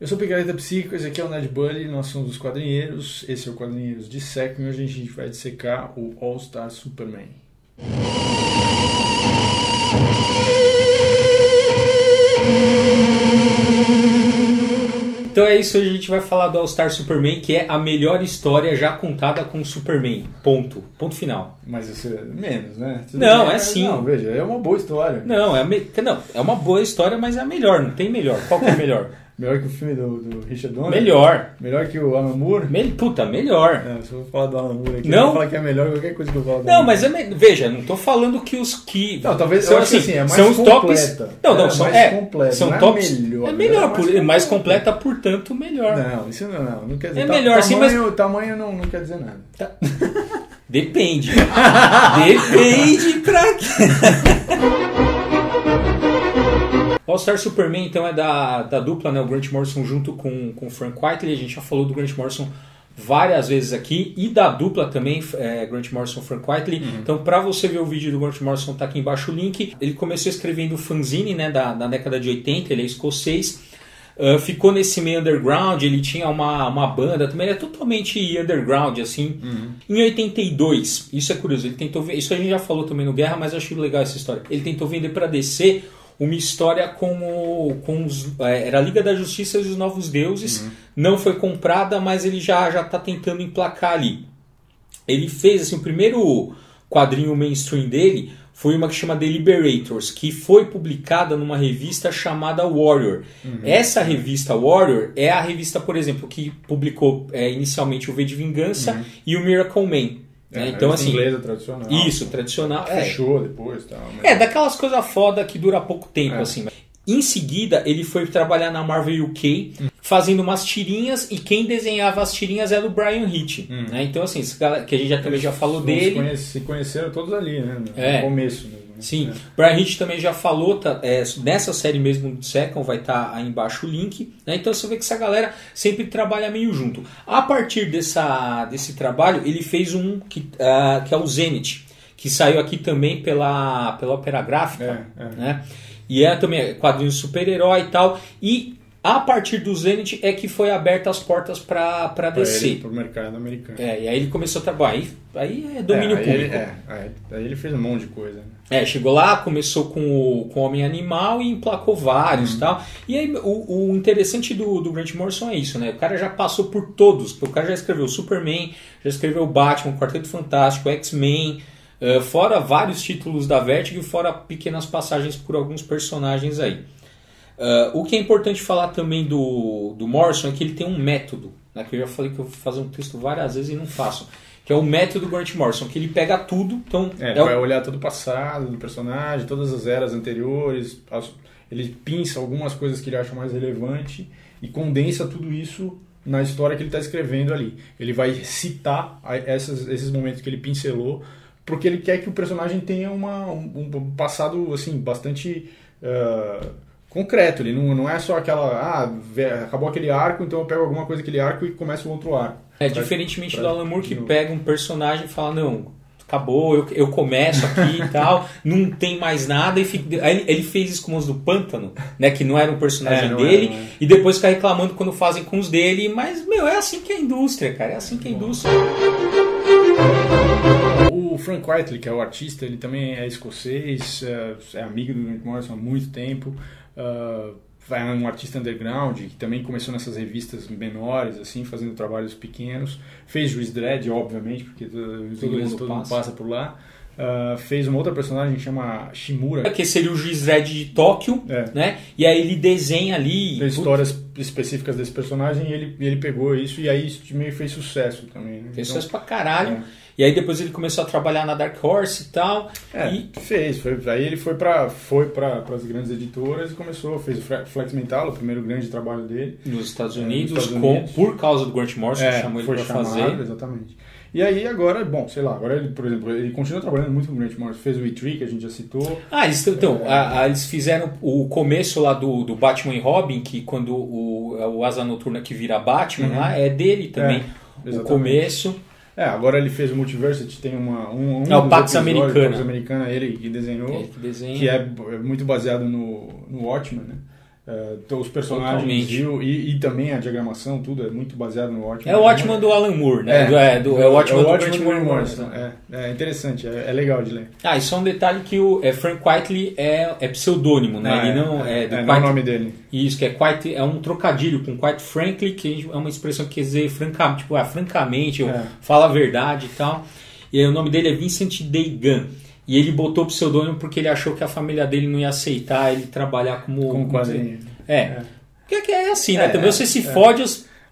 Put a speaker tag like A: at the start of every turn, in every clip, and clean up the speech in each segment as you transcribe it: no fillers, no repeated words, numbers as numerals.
A: Eu sou o Picareta Psíquico, esse aqui é o Ned Bully, nós somos os quadrinheiros, esse é o Quadrinheiros Dissecam e hoje a gente vai dissecar o All-Star Superman.
B: Então é isso, hoje a gente vai falar do All-Star Superman, que é a melhor história já contada com o Superman. Ponto. Ponto final.
A: Mas isso é menos, né?
B: Não, é sim.
A: Não, veja, é uma boa história.
B: Não, é uma boa história, mas é a melhor, não tem melhor. Qual que é a melhor?
A: Melhor que o filme do Richard Donner?
B: Melhor.
A: Melhor que o Alan Moore?
B: Puta, melhor.
A: Se eu vou falar do Alan Moore aqui,
B: não?
A: Eu vou falar que é melhor qualquer coisa que eu falo do
B: Não,
A: Alan
B: mas
A: Moore.
B: veja, não tô falando que os que...
A: Não, talvez
B: são
A: eu acho
B: assim,
A: que é mais
B: são os
A: completa.
B: tops... Não,
A: são
B: mais
A: completa,
B: são
A: não
B: tops...
A: melhor.
B: É melhor, mais
A: completa,
B: completa, portanto, melhor.
A: Não, isso não quer dizer...
B: É melhor, sim, mas...
A: Tamanho não quer dizer nada.
B: Tá. Depende. Depende pra quê. All-Star Superman, então, é da dupla, né? O Grant Morrison junto com o Frank Quitely. A gente já falou do Grant Morrison várias vezes aqui. E da dupla também, Grant Morrison e Frank Quitely. Então, para você ver o vídeo do Grant Morrison, tá aqui embaixo o link. Ele começou escrevendo fanzine, né? Da década de 80, ele é escocês. Ficou nesse meio underground, ele tinha uma banda também, ele é totalmente underground, assim. Em 82, isso é curioso, ele tentou ver, isso a gente já falou também no Guerra, mas eu achei legal essa história. Ele tentou vender para DC uma história com os... era a Liga da Justiça e os Novos Deuses. Não foi comprada, mas ele já está tentando emplacar ali. Ele fez assim, o primeiro quadrinho mainstream dele foi uma que chama The Liberators, que foi publicada numa revista chamada Warrior. Essa revista Warrior é a revista, por exemplo, que publicou inicialmente o V de Vingança e o Miracle Man. Então, assim,
A: inglesa tradicional.
B: Isso, tradicional.
A: Fechou depois. Tal, mas...
B: daquelas coisas foda que dura pouco tempo, assim. Em seguida, ele foi trabalhar na Marvel UK, fazendo umas tirinhas, e quem desenhava as tirinhas era o Brian Hitch. Né? Então, assim, que a gente também já falou dele.
A: Se conheceram todos ali, né? No começo mesmo. Né?
B: Sim, Brian Hitch também já falou, nessa série mesmo do Second, vai estar aí embaixo o link. Né? Então você vê que essa galera sempre trabalha meio junto. A partir desse trabalho, ele fez um que é o Zenith, que saiu aqui também pela Opera Gráfica. Né? E também quadrinho de super-herói e tal. E a partir do Zenith é que foi aberta as portas para DC.
A: Para o mercado americano.
B: E aí ele começou a trabalhar. Aí é domínio público.
A: Aí ele fez um monte de coisa. Né?
B: Chegou lá, começou com o Homem-Animal e emplacou vários e tal. E aí o interessante do Grant Morrison é isso, né? O cara já passou por todos. O cara já escreveu Superman, já escreveu Batman, Quarteto Fantástico, X-Men... fora vários títulos da Vertigo e fora pequenas passagens por alguns personagens aí. O que é importante falar também do Morrison é que ele tem um método, né, que eu já falei que eu vou fazer um texto várias vezes e não faço, que é o método Grant Morrison, que ele pega tudo. Então,
A: vai olhar todo o passado do personagem, todas as eras anteriores, ele pinça algumas coisas que ele acha mais relevante e condensa tudo isso na história que ele está escrevendo ali. Ele vai citar esses momentos que ele pincelou, porque ele quer que o personagem tenha um passado assim, bastante concreto. Ele não é só aquela... acabou aquele arco, então eu pego alguma coisa daquele arco e começo o outro arco.
B: Diferentemente do Alan Moore, que pega um personagem e fala, não, acabou, eu começo aqui e tal, não tem mais nada. Aí ele fez isso com os do Pântano, né, que não era um personagem dele, e depois fica reclamando quando fazem com os dele. Mas, é assim que é a indústria, cara, é assim que é a indústria.
A: O Frank Quitely, que é o artista, ele também é escocês, é amigo do Grant Morrison há muito tempo, é um artista underground que também começou nessas revistas menores, assim, fazendo trabalhos pequenos. Fez Juiz Dredd, obviamente, porque todo mundo passa por lá. Fez uma outra personagem que chama Shimura,
B: que seria o Juiz Dredd de Tóquio, né? E aí ele desenha ali...
A: Fez histórias específicas desse personagem e ele pegou isso, e aí isso meio fez sucesso também. Né?
B: Fez sucesso pra caralho. E aí depois ele começou a trabalhar na Dark Horse e tal.
A: Aí ele foi para as grandes editoras e fez o Flex Mental, o primeiro grande trabalho dele.
B: Nos Estados Unidos, por causa do Grant Morrison, chamou ele para fazer.
A: Exatamente. E aí agora, agora ele, por exemplo, ele continua trabalhando muito com o Grant Morrison, fez o E-Tree, que a gente já citou.
B: Eles fizeram o começo lá do Batman e Robin, que quando o Asa Noturna que vira Batman lá, é dele também, o começo.
A: Agora ele fez o Multiversity, tem um
B: o Pax Americana.
A: Ele que desenhou, que é muito baseado no Watchmen, né? os personagens e também a diagramação, tudo é muito baseado no Watchmen.
B: É o Watchmen do Alan Moore, né? É o Watchmen do Grant Morrison.
A: É interessante, é legal de ler.
B: E só um detalhe que o Frank Whiteley é pseudônimo, né? Ele não
A: é o nome dele.
B: Isso, que é um trocadilho com quite frankly, que é uma expressão que quer dizer francamente, francamente, fala a verdade e tal. E aí, o nome dele é Vincent Deegan. E ele botou o pseudônimo porque ele achou que a família dele não ia aceitar ele trabalhar como
A: quadrinho.
B: Porque é assim, né? Também você se fode...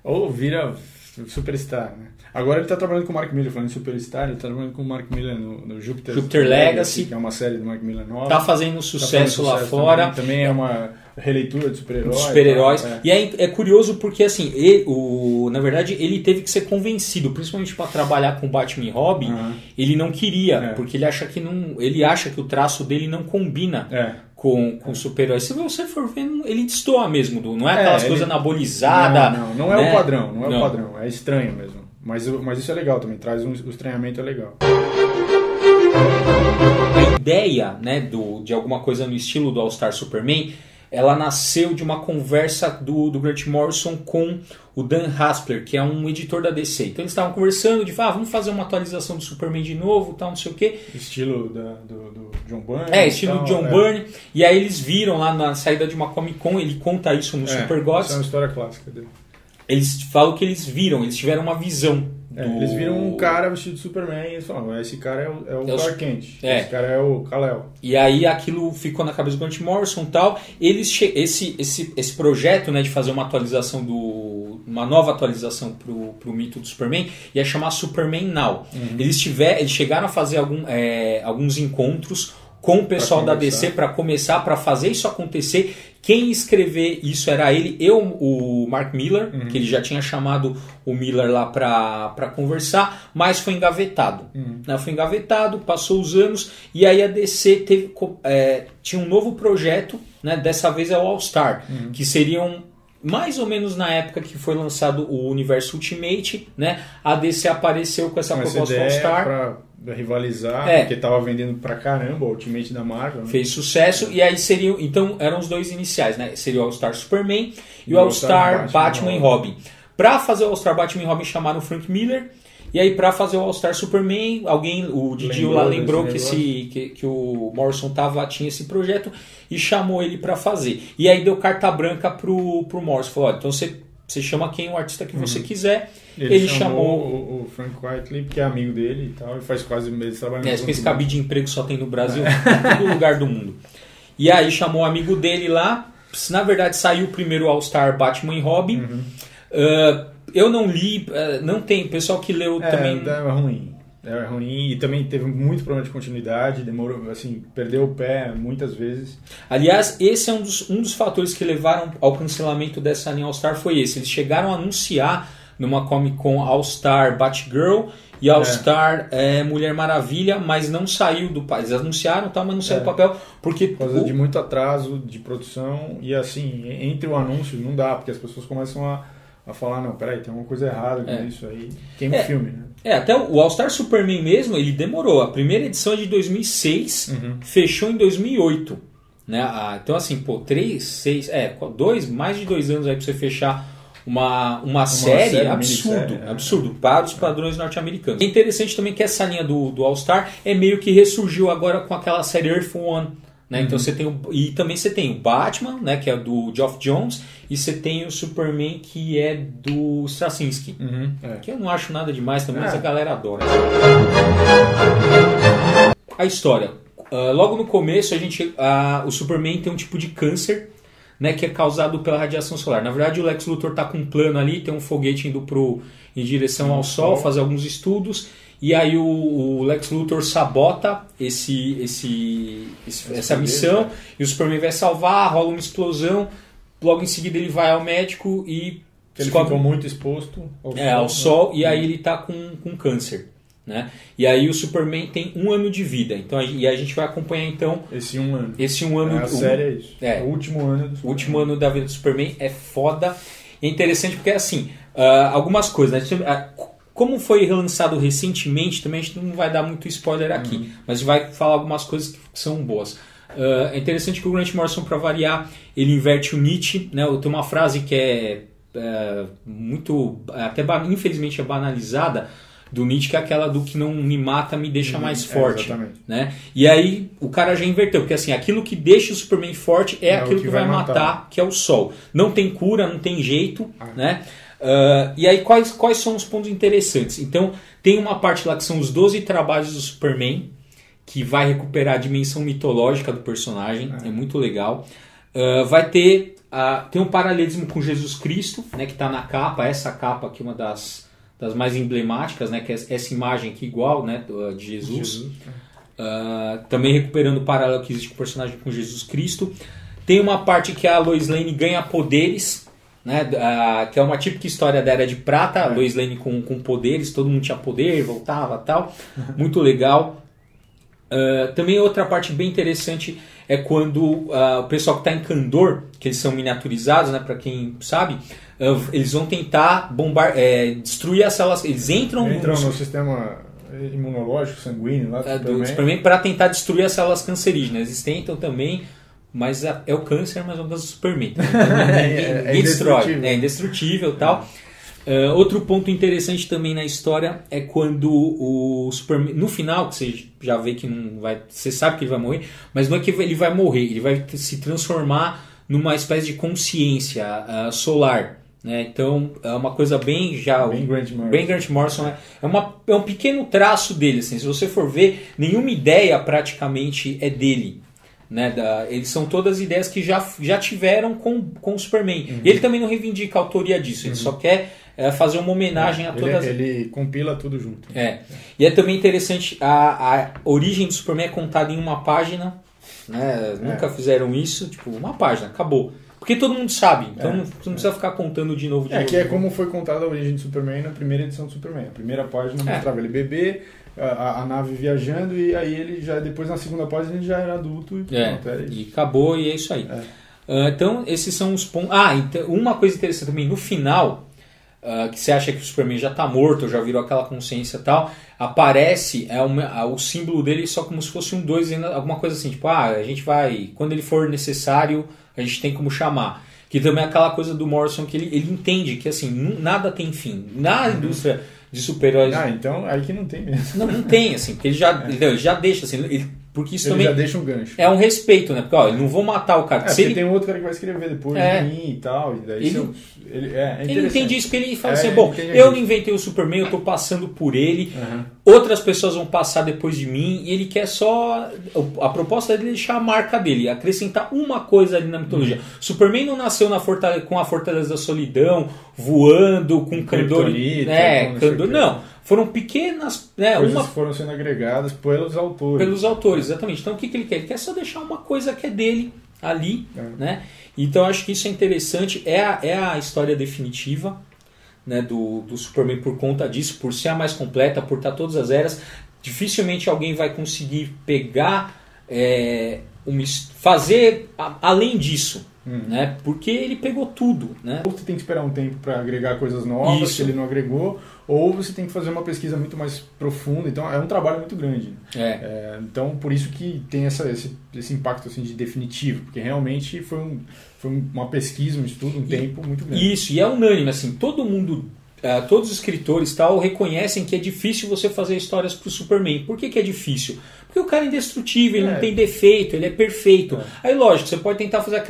A: Ou vira superstar, né? Agora ele está trabalhando com o Mark Miller, falando em superstar, ele está trabalhando com o Mark Miller no Jupiter
B: Legacy,
A: que é uma série do Mark Miller nova.
B: Está fazendo sucesso lá fora.
A: Também é uma releitura de super-heróis.
B: E é curioso porque, assim, na verdade, ele teve que ser convencido, principalmente para trabalhar com Batman e Robin, ele não queria, porque ele acha que o traço dele não combina com super-heróis. Se você for ver, ele destoa mesmo, não é aquelas coisas anabolizadas.
A: Não é o padrão, não é o padrão, é estranho mesmo. Mas isso é legal também, traz o estranhamento, é legal.
B: A ideia, né, de alguma coisa no estilo do All-Star Superman, ela nasceu de uma conversa do Grant Morrison com o Dan Haspler, que é um editor da DC. Então eles estavam conversando de vamos fazer uma atualização do Superman de novo, tal, não sei o quê.
A: Estilo do John Byrne.
B: Estilo do John Byrne. E aí eles viram lá na saída de uma Comic Con, ele conta isso no Super Gods.
A: Isso é uma história clássica dele.
B: Eles falam que eles tiveram uma visão.
A: Eles viram um cara vestido de Superman e eles falaram, esse cara é o Clark Kent, esse cara é o Kal-El.
B: E aí aquilo ficou na cabeça do Grant Morrison e tal. Esse projeto, né, de fazer uma atualização uma nova atualização pro mito do Superman ia chamar Superman Now. Eles chegaram a fazer alguns encontros com o pessoal da DC para fazer isso acontecer. Quem escrever isso era ele e o Mark Miller, que ele já tinha chamado o Miller lá para conversar, mas foi engavetado. Foi engavetado, passou os anos, e aí a DC tinha um novo projeto, né, dessa vez é o All-Star, que seriam mais ou menos na época que foi lançado o Universo Ultimate, né, a DC apareceu com essa proposta do All-Star.
A: Rivalizar, porque tava vendendo pra caramba o Ultimate da Marvel, né?
B: Fez sucesso, e aí então eram os dois iniciais, né? Seria o All-Star Superman e o All-Star Batman e Robin. Pra fazer o All-Star Batman e Robin chamaram o Frank Miller, e aí pra fazer o All-Star Superman, o Didi lá lembrou que o Morrison tinha esse projeto e chamou ele pra fazer. E aí deu carta branca pro Morrison, falou, então você chama o artista que você quiser.
A: Ele chamou o Frank Whiteley, que é amigo dele e tal, e faz quase meses trabalhando.
B: Esse cabide de emprego só tem no Brasil, em todo lugar do mundo. E aí chamou o amigo dele lá. Na verdade, saiu primeiro o All-Star Batman e Robin. Eu não li, não tem. O pessoal que leu também.
A: É ruim e também teve muito problema de continuidade, demorou, assim, perdeu o pé muitas vezes.
B: Aliás, esse é um dos fatores que levaram ao cancelamento dessa linha All-Star, foi esse. Eles chegaram a anunciar numa Comic Con All-Star Batgirl e All-Star Mulher Maravilha, mas não saiu do papel. Eles anunciaram, mas não saiu do papel porque
A: por causa de muito atraso de produção e assim, entre o anúncio não dá, porque as pessoas começam a falar, não, peraí, tem uma coisa errada com isso aí, queima o filme, né?
B: Até o All-Star Superman mesmo, ele demorou. A primeira edição é de 2006, fechou em 2008. Né? Então assim, mais de 2 anos aí pra você fechar uma série absurdo para os padrões norte-americanos. É interessante também que essa linha do All-Star meio que ressurgiu agora com aquela série Earth One. Né? Então você tem o Batman, né, que é do Geoff Johns, e você tem o Superman, que é do Straczynski, que eu não acho nada demais também, mas a galera adora. A história. Logo no começo, o Superman tem um tipo de câncer, né, que é causado pela radiação solar. Na verdade, o Lex Luthor está com um plano ali, tem um foguete indo em direção ao Sol, fazer alguns estudos. E aí o Lex Luthor sabota essa missão, e o Superman vai salvar, rola uma explosão, logo em seguida ele vai ao médico e
A: ele ficou muito exposto
B: ao Sol, e aí ele está com câncer. Né? E aí o Superman tem 1 ano de vida. Então, e a gente vai acompanhar então
A: esse 1 ano.
B: Esse 1 ano.
A: A série é isso. O último ano do Superman.
B: O último ano da vida do Superman é foda. É interessante porque assim, algumas coisas, né? Como foi relançado recentemente, também a gente não vai dar muito spoiler aqui, mas vai falar algumas coisas que são boas. É interessante que o Grant Morrison, para variar, ele inverte o Nietzsche, né? Tem uma frase que é muito, até infelizmente é banalizada, do Nietzsche, que é aquela do que não me mata me deixa mais forte, né? E aí o cara já inverteu, porque assim, aquilo que deixa o Superman forte é aquilo que vai matar, que é o Sol. Não tem cura, não tem jeito, né? E aí quais são os pontos interessantes? Então tem uma parte lá que são os 12 trabalhos do Superman, que vai recuperar a dimensão mitológica do personagem, é muito legal. Vai ter tem um paralelismo com Jesus Cristo, né, que está na capa, essa capa aqui, uma das mais emblemáticas, né, que é essa imagem aqui igual, né, de Jesus. Também recuperando o paralelo que existe com o personagem com Jesus Cristo. Tem uma parte que a Lois Lane ganha poderes, né, que é uma típica história da Era de Prata, a Lois Lane com poderes, todo mundo tinha poder, voltava e tal. Muito legal. Também outra parte bem interessante é quando o pessoal que está em Kandor, que eles são miniaturizados, né, para quem sabe, eles vão tentar destruir as células. Eles entram
A: no sistema imunológico, sanguíneo lá
B: do Superman para tentar destruir as células cancerígenas. Eles tentam também, mas é o câncer, mas é o do Superman. Ninguém destrói. É indestrutível e tal. Outro ponto interessante também na história é quando o Superman, no final, que você já vê que não vai, você sabe que ele vai morrer, mas não é que ele vai morrer, ele vai se transformar numa espécie de consciência solar, né? Então é uma coisa bem Grant Morrison, é um pequeno traço dele, assim. Se você for ver, nenhuma ideia praticamente é dele, né? Eles são todas ideias que já tiveram com o Superman. E ele também não reivindica a autoria disso, ele só quer fazer uma homenagem a todas.
A: Ele compila tudo junto.
B: E é também interessante, a origem do Superman é contada em uma página, né? Nunca fizeram isso, tipo, uma página, acabou. Porque todo mundo sabe, então não precisa ficar contando de novo.
A: Que é como foi contada a origem do Superman na primeira edição do Superman. A primeira página mostrava ele bebê, a nave viajando, e aí ele já, depois na segunda página ele já era adulto e pronto, era isso.
B: E acabou, e é isso aí. Então esses são os pontos. Então, uma coisa interessante também, no final, que você acha que o Superman já está morto, já virou aquela consciência e tal, aparece o símbolo dele só como se fosse um 2, alguma coisa assim, tipo, a gente vai, quando ele for necessário, a gente tem como chamar. Que também é aquela coisa do Morrison, que ele entende que assim, nada tem fim. Na indústria de super-heróis...
A: então aí que não tem mesmo.
B: Não tem, assim, porque ele já deixa, assim, porque isso também
A: já deixa um gancho.
B: É um respeito, né? Porque, eles não vão matar o cara.
A: Porque tem outro cara que vai escrever depois de mim e tal. E daí
B: ele entende isso, porque ele fala assim, eu não inventei o Superman, eu estou passando por ele, outras pessoas vão passar depois de mim, e ele quer só... A proposta dele é deixar a marca dele, acrescentar uma coisa ali na mitologia. Superman não nasceu com a Fortaleza da Solidão, voando, com Kandor... Não. Foram pequenas...
A: Coisas foram sendo agregadas pelos autores.
B: Exatamente. Então o que ele quer? Ele quer só deixar uma coisa que é dele ali, né? Então acho que isso é interessante. É a história definitiva, né, do Superman por conta disso, por ser a mais completa, por estar todas as eras. Dificilmente alguém vai conseguir pegar, fazer além disso. Né? Porque ele pegou tudo, né?
A: Ou você tem que esperar um tempo para agregar coisas novas que ele não agregou, ou você tem que fazer uma pesquisa muito mais profunda. Então é um trabalho muito grande. Então por isso que tem esse impacto assim, de definitivo, porque realmente foi uma pesquisa, um estudo, um tempo muito grande.
B: Isso, e é unânime, assim, todo mundo, todos os escritores tal, reconhecem que é difícil você fazer histórias para o Superman. Por que é difícil? Porque o cara é indestrutível, ele não tem defeito, ele é perfeito. Aí, lógico, você pode tentar fazer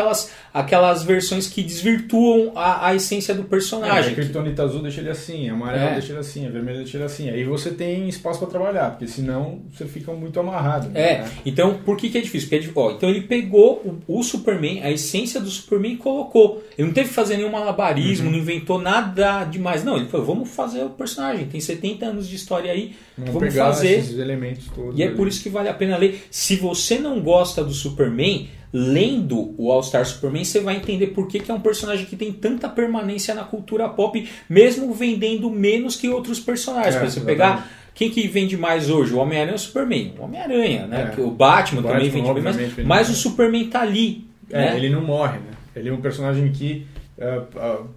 B: aquelas versões que desvirtuam a essência do personagem.
A: A kryptonita azul deixa ele assim, a amarela deixa ele assim, a vermelha deixa ele assim. Aí você tem espaço para trabalhar, porque senão você fica muito amarrado. Né?
B: Então, por que é difícil? Porque então ele pegou o Superman, a essência do Superman e colocou. Ele não teve que fazer nenhum malabarismo, não inventou nada demais. Não, ele falou, vamos fazer o personagem. Tem 70 anos de história aí, vamos fazer
A: esses elementos todos.
B: E é por isso que vale a pena ler. Se você não gosta do Superman, lendo o All Star Superman, você vai entender por que é um personagem que tem tanta permanência na cultura pop, mesmo vendendo menos que outros personagens. Para você pegar, quem que vende mais hoje? O Homem-Aranha ou o Superman? O Homem-Aranha, né? O Batman também vende bem, mas o Superman tá ali.
A: Ele não morre, né? Ele é um personagem que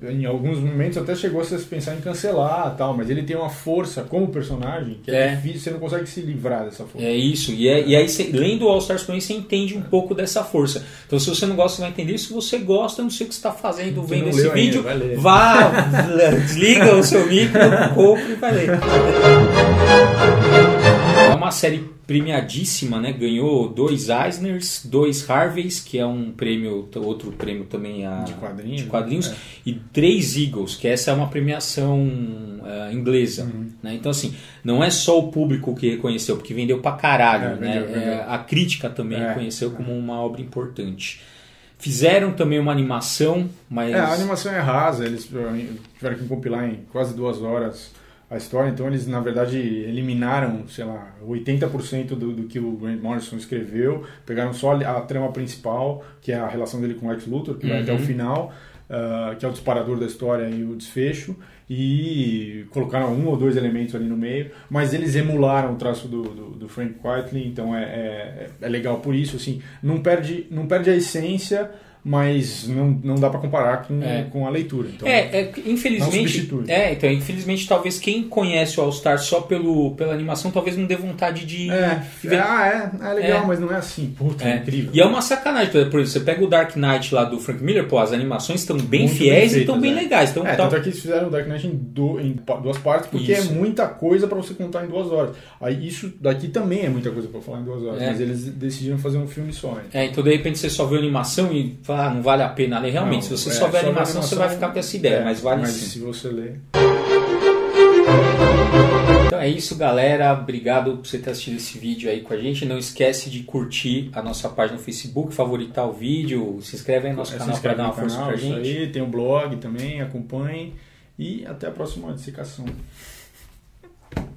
A: em alguns momentos até chegou a se pensar em cancelar, tal, mas ele tem uma força como personagem que é difícil, você não consegue se livrar dessa força.
B: É isso, e aí lendo o All Star Superman você entende um pouco dessa força. Então se você não gosta, você vai entender. Se você gosta, não sei o que você está fazendo vendo esse vídeo, vá, desliga o seu micro, compre e vai ler. É uma série premiadíssima, né? Ganhou 2 Eisners, 2 Harveys, que é um prêmio, outro prêmio também de quadrinhos, e 3 Eagles, que essa é uma premiação inglesa. Né? Então, assim, não é só o público que reconheceu, porque vendeu pra caralho, né? A crítica também reconheceu como uma obra importante. Fizeram também uma animação, mas...
A: a animação é rasa, eles tiveram que compilar em quase 2 horas a história, então eles na verdade eliminaram, sei lá, 80% do que o Grant Morrison escreveu, pegaram só a trama principal, que é a relação dele com o Lex Luthor, que vai até o final, que é o disparador da história e o desfecho, e colocaram 1 ou 2 elementos ali no meio, mas eles emularam o traço do Frank Quitely, então é legal por isso, assim, não perde a essência, mas não dá para comparar com a leitura. Então,
B: infelizmente, então, infelizmente, talvez quem conhece o All Star só pela animação, talvez não dê vontade de ver.
A: É legal, mas não é assim. Puta, é incrível.
B: E é uma sacanagem. Por exemplo, você pega o Dark Knight lá do Frank Miller, as animações estão bem fiéis e estão bem legais. Então,
A: tanto é que eles fizeram o Dark Knight em 2 partes, porque é muita coisa para você contar em 2 horas. Aí isso daqui também é muita coisa para falar em 2 horas, mas eles decidiram fazer um filme só.
B: Então de repente você só vê a animação e não vale a pena ler. Realmente, se você só vê a animação, você vai ficar com essa ideia, mas vale sim.
A: Se você ler...
B: Então é isso, galera. Obrigado por você ter assistido esse vídeo aí com a gente. Não esquece de curtir a nossa página no Facebook, favoritar o vídeo, se inscreve aí no nosso canal para dar uma força pra gente.
A: Isso aí, tem o blog também, acompanhe e até a próxima dissecação.